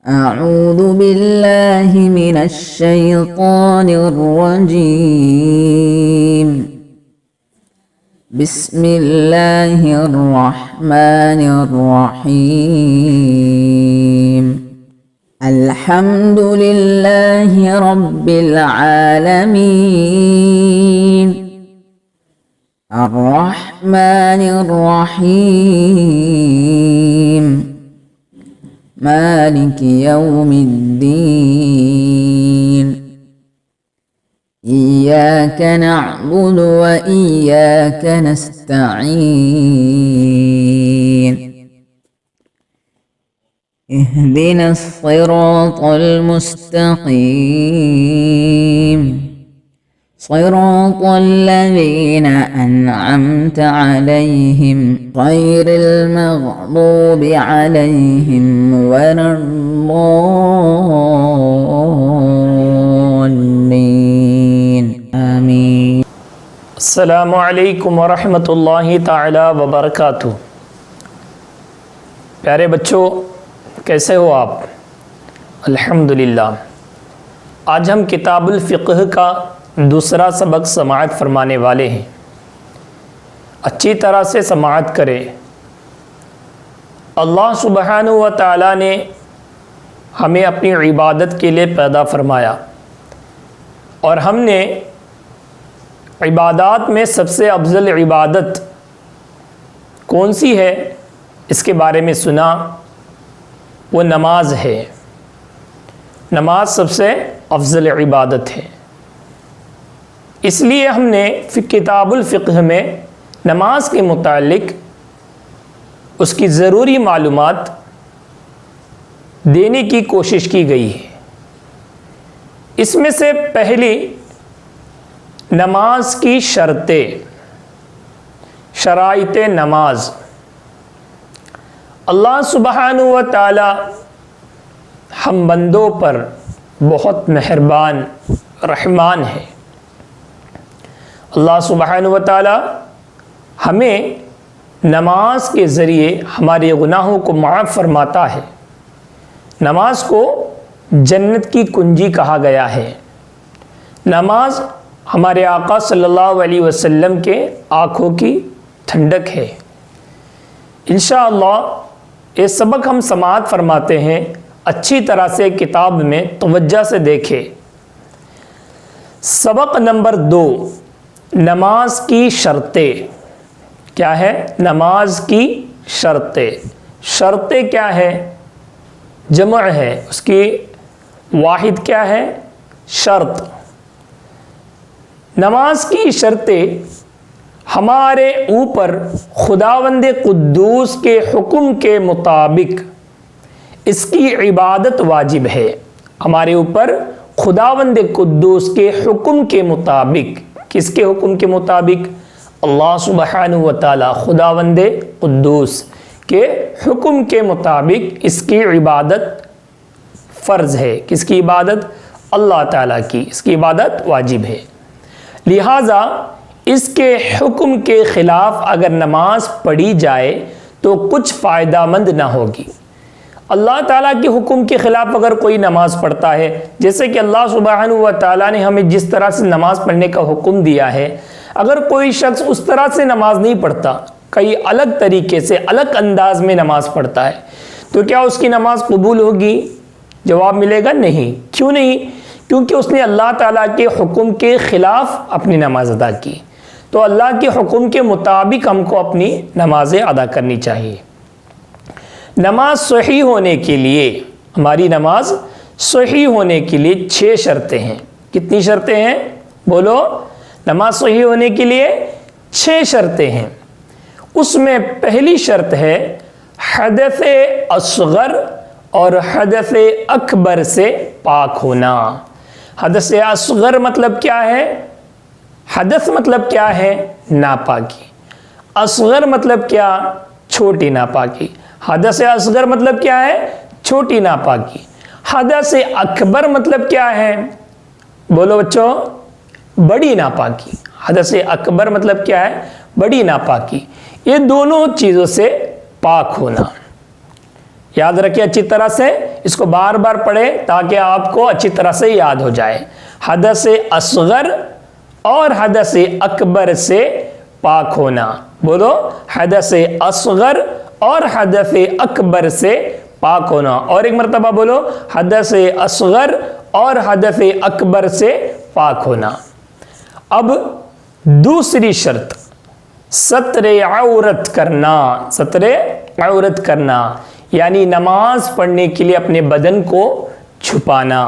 أعوذ بالله من الشيطان الرجيم. بسم الله الرحمن الرحيم. الحمد لله رب العالمين. الرحمن الرحيم. مالك يوم الدين. إياك نعبد وإياك نستعين. اهدنا الصراط المستقيم. صراط الذين أنعمت عليهم غير المغضوب عليهم ولا الضالين. آمين. السلام علیکم ورحمۃ اللہ تعالی وبرکاتہ۔ پیارے بچوں، کیسے ہو آپ؟ الحمدللہ۔ آج ہم کتاب الفقہ کا دوسرا سبق سماعت فرمانے والے ہیں۔ اچھی طرح سے سماعت کریں۔ اللہ سبحانہ و تعالیٰ نے ہمیں اپنی عبادت کے لیے پیدا فرمایا، اور ہم نے عبادات میں سب سے افضل عبادت کون سی ہے اس کے بارے میں سنا، وہ نماز ہے۔ نماز سب سے افضل عبادت ہے، اس لیے ہم نے کتاب الفقہ میں نماز کے متعلق اس کی ضروری معلومات دینے کی کوشش کی گئی ہے۔ اس میں سے پہلی نماز کی شرطیں، شرائط نماز۔ اللہ سبحانہ و تعالی ہم بندوں پر بہت مہربان رحمان ہے۔ اللہ سبحانہ و تعالی ہمیں نماز کے ذریعے ہمارے گناہوں کو معاف فرماتا ہے۔ نماز کو جنت کی کنجی کہا گیا ہے۔ نماز ہمارے آقا صلی اللہ علیہ وسلم کے آنکھوں کی ٹھنڈک ہے۔ انشاءاللہ یہ سبق ہم سماعت فرماتے ہیں، اچھی طرح سے کتاب میں توجہ سے دیکھیں۔ سبق نمبر 2، نماز کی شرطیں۔ کیا ہے؟ نماز کی شرطیں۔ شرطیں کیا ہے؟ جمع ہے، اس کی واحد کیا ہے؟ شرط۔ نماز کی شرطیں ہمارے اوپر خداوند قدوس کے حکم کے مطابق اس کی عبادت واجب ہے۔ ہمارے اوپر خداوند قدوس کے حکم کے مطابق، کس کے حکم کے مطابق؟ اللہ سبحانہ و تعالی خداوند قدوس کے حکم کے مطابق اس کی عبادت فرض ہے۔ کس کی عبادت؟ اللہ تعالیٰ کی، اس کی عبادت واجب ہے۔ لہٰذا اس کے حکم کے خلاف اگر نماز پڑھی جائے تو کچھ فائدہ مند نہ ہوگی۔ اللہ تعالیٰ کے حکم کے خلاف اگر کوئی نماز پڑھتا ہے، جیسے کہ اللہ سبحانہ و تعالیٰ نے ہمیں جس طرح سے نماز پڑھنے کا حکم دیا ہے، اگر کوئی شخص اس طرح سے نماز نہیں پڑھتا، کئی الگ طریقے سے الگ انداز میں نماز پڑھتا ہے، تو کیا اس کی نماز قبول ہوگی؟ جواب ملے گا نہیں۔ کیوں نہیں؟ کیونکہ اس نے اللہ تعالیٰ کے حکم کے خلاف اپنی نماز ادا کی۔ تو اللہ کے حکم کے مطابق ہم کو اپنی نمازیں ادا کرنی چاہیے۔ نماز صحیح ہونے کے لیے، ہماری نماز صحیح ہونے کے لیے 6 شرطیں ہیں۔ کتنی شرطیں ہیں؟ بولو۔ نماز صحیح ہونے کے لیے 6 شرطیں ہیں۔ اس میں پہلی شرط ہے حدث اصغر اور حدث اکبر سے پاک ہونا۔ حدث اصغر مطلب کیا ہے؟ حدث مطلب کیا ہے؟ ناپاکی۔ اصغر مطلب کیا؟ چھوٹی ناپاکی۔ حدث اصغر مطلب کیا ہے؟ چھوٹی ناپاکی۔ حدث اکبر مطلب کیا ہے؟ بولو بچوں، بڑی ناپاکی۔ حدث اکبر مطلب کیا ہے؟ بڑی ناپاکی۔ یہ دونوں چیزوں سے پاک ہونا۔ یاد رکھیں اچھی طرح سے، اس کو بار بار پڑھیں تاکہ آپ کو اچھی طرح سے یاد ہو جائے. حدث اصغر اور حدث اکبر سے پاک ہونا. بولو حدث اصغر اور حدث اکبر سے پاک ہونا. اور ایک مرتبہ بولو حدث اصغر اور حدث اکبر سے پاک ہونا. اب دوسری شرط ستر عورت کرنا. ستر عورت کرنا یعنی نماز پڑھنے کے لیے اپنے بدن کو چھپانا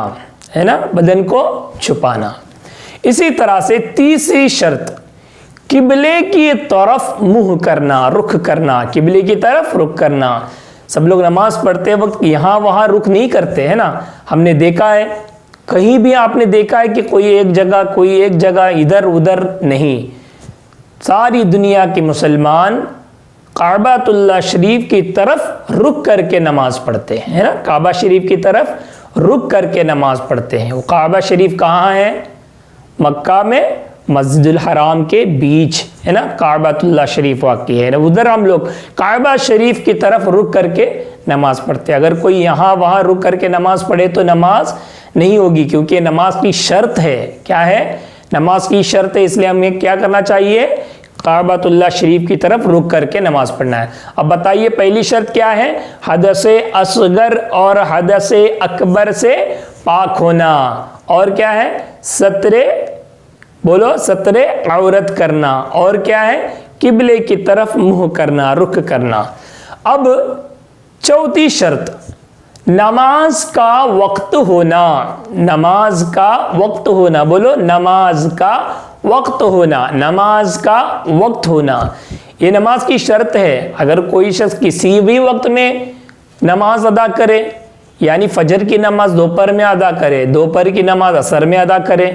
ہے نا, بدن کو چھپانا. اسی طرح سے تیسری شرط قبلے کی طرف منہ کرنا, رخ کرنا, قبلے کی طرف رخ کرنا. سب لوگ نماز پڑھتے وقت یہاں وہاں رخ نہیں کرتے ہے نا. ہم نے دیکھا ہے کہیں بھی آپ نے دیکھا ہے کہ کوئی ایک جگہ ادھر ادھر نہیں. ساری دنیا کے مسلمان کعبۃ اللہ شریف کی طرف رخ کر کے نماز پڑھتے ہیں نا. کعبہ شریف کی طرف رخ کر کے نماز پڑھتے ہیں. وہ کعبہ شریف کہاں ہے؟ مکہ میں مسجد الحرام کے بیچ ہے نا کعبۃ اللہ شریف واقع ہے نا. ادھر ہم لوگ کعبہ شریف کی طرف رخ کر کے نماز پڑھتے ہیں. اگر کوئی یہاں وہاں رخ کر کے نماز پڑھے تو نماز نہیں ہوگی, کیونکہ نماز کی شرط ہے. کیا ہے؟ نماز کی شرط ہے. اس لیے ہمیں کیا کرنا چاہیے؟ کعبۃ اللہ شریف کی طرف رخ کر کے نماز پڑھنا ہے. اب بتائیے پہلی شرط کیا ہے؟ حدث اصغر اور حدث اکبر سے پاک ہونا. اور کیا ہے؟ بولو ستر عورت کرنا. اور کیا ہے؟ قبلے کی طرف منہ کرنا, رخ کرنا. اب چوتھی شرط نماز کا وقت ہونا. نماز کا وقت ہونا. بولو نماز کا وقت ہونا. نماز کا وقت ہونا یہ نماز کی شرط ہے. اگر کوئی شخص کسی بھی وقت میں نماز ادا کرے, یعنی فجر کی نماز دوپہر میں ادا کرے, دوپہر کی نماز عصر میں ادا کرے,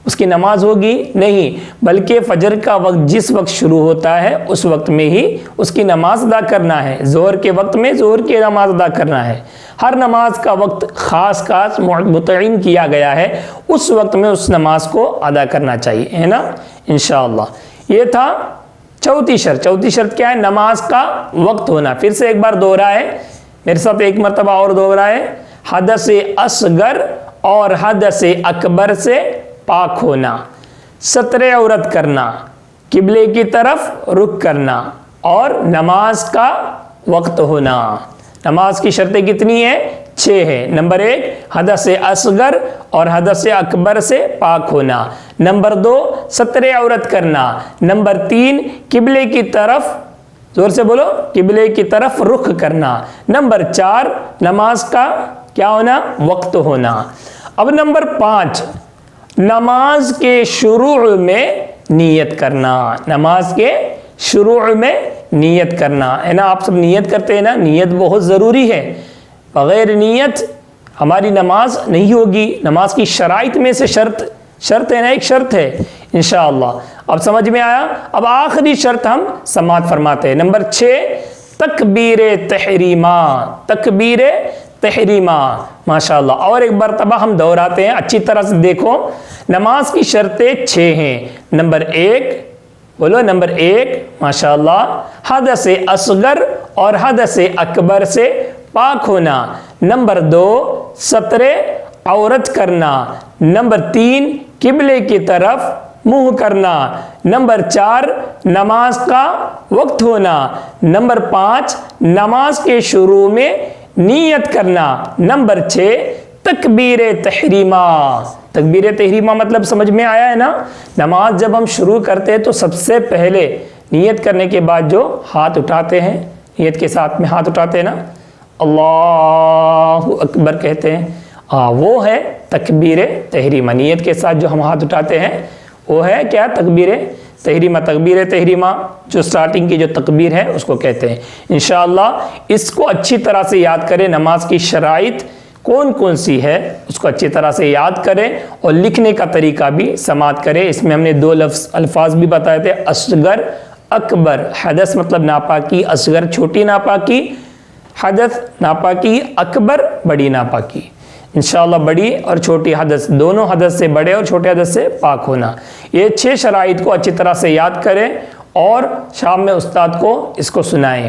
اس کی نماز ہوگی نہیں, بلکہ فجر کا وقت جس وقت شروع ہوتا ہے اس وقت میں ہی اس کی نماز ادا کرنا ہے. ظہر کے وقت میں ظہر کی نماز ادا کرنا ہے. ہر نماز کا وقت خاص متعین کیا گیا ہے, اس وقت میں اس نماز کو ادا کرنا چاہیے ہے نا انشاءاللہ. یہ تھا چوتھی شرط. چوتھی شرط کیا ہے؟ نماز کا وقت ہونا. پھر سے ایک بار دوہرائے, میرے ساتھ ایک مرتبہ اور دوہرائے. حدث اصغر اور حدث اکبر سے پاک ہونا, ستر عورت کرنا, قبلے کی طرف رخ کرنا, اور نماز کا وقت ہونا. نماز کی شرطیں کتنی ہیں؟ 6 ہیں. نمبر 1 حدث اصغر اور حدث اکبر سے پاک ہونا. نمبر 2 ستر عورت کرنا. نمبر 3 قبلے کی طرف, زور سے بولو, قبلے کی طرف رخ کرنا. نمبر 4 نماز کا کیا ہونا؟ وقت ہونا. اب نمبر 5 نماز کے شروع میں نیت کرنا. نماز کے شروع میں نیت کرنا ہے نا. آپ سب نیت کرتے ہیں نا, نیت بہت ضروری ہے. بغیر نیت ہماری نماز نہیں ہوگی. نماز کی شرائط میں سے شرط ہے نا, ایک شرط ہے انشاءاللہ. اب سمجھ میں آیا؟ اب آخری شرط ہم سماعت فرماتے ہیں. نمبر 6 تکبیر تحریمہ. تکبیر تحریمہ ماشاءاللہ. اور ایک مرتبہ ہم دہراتے ہیں, اچھی طرح سے دیکھو. نماز کی شرطیں 6 ہیں. نمبر 1 بولو, نمبر 1 ماشاءاللہ حدث اصغر اور حدث اکبر سے پاک ہونا. نمبر 2 ستر عورت کرنا. نمبر 3 قبلے کی طرف منہ کرنا. نمبر 4 نماز کا وقت ہونا. نمبر 5 نماز کے شروع میں نیت کرنا. نمبر 6 تکبیر تحریمہ. تکبیر تحریمہ مطلب سمجھ میں آیا ہے نا. نماز جب ہم شروع کرتے ہیں تو سب سے پہلے نیت کرنے کے بعد جو ہاتھ اٹھاتے ہیں, نیت کے ساتھ میں ہاتھ اٹھاتے ہیں نا, اللہ اکبر کہتے ہیں, وہ ہے تکبیر تحریمہ. نیت کے ساتھ جو ہم ہاتھ اٹھاتے ہیں وہ ہے کیا؟ تکبیر تحریمہ. تکبیر تحریمہ جو سٹارٹنگ کی جو تکبیر ہے اس کو کہتے ہیں انشاءاللہ. اس کو اچھی طرح سے یاد کریں. نماز کی شرائط کون کون سی ہے اس کو اچھی طرح سے یاد کریں, اور لکھنے کا طریقہ بھی سماعت کریں. اس میں ہم نے 2 الفاظ بھی بتائے تھے, اصغر اکبر. حدث مطلب ناپاکی, اصغر چھوٹی ناپاکی, حدث ناپاکی, اکبر بڑی ناپاکی. انشاءاللہ بڑی اور چھوٹی حدث, دونوں حدث سے بڑے اور چھوٹے حدث سے پاک ہونا. یہ 6 شرائط کو اچھی طرح سے یاد کریں اور شام میں استاد کو اس کو سنائیں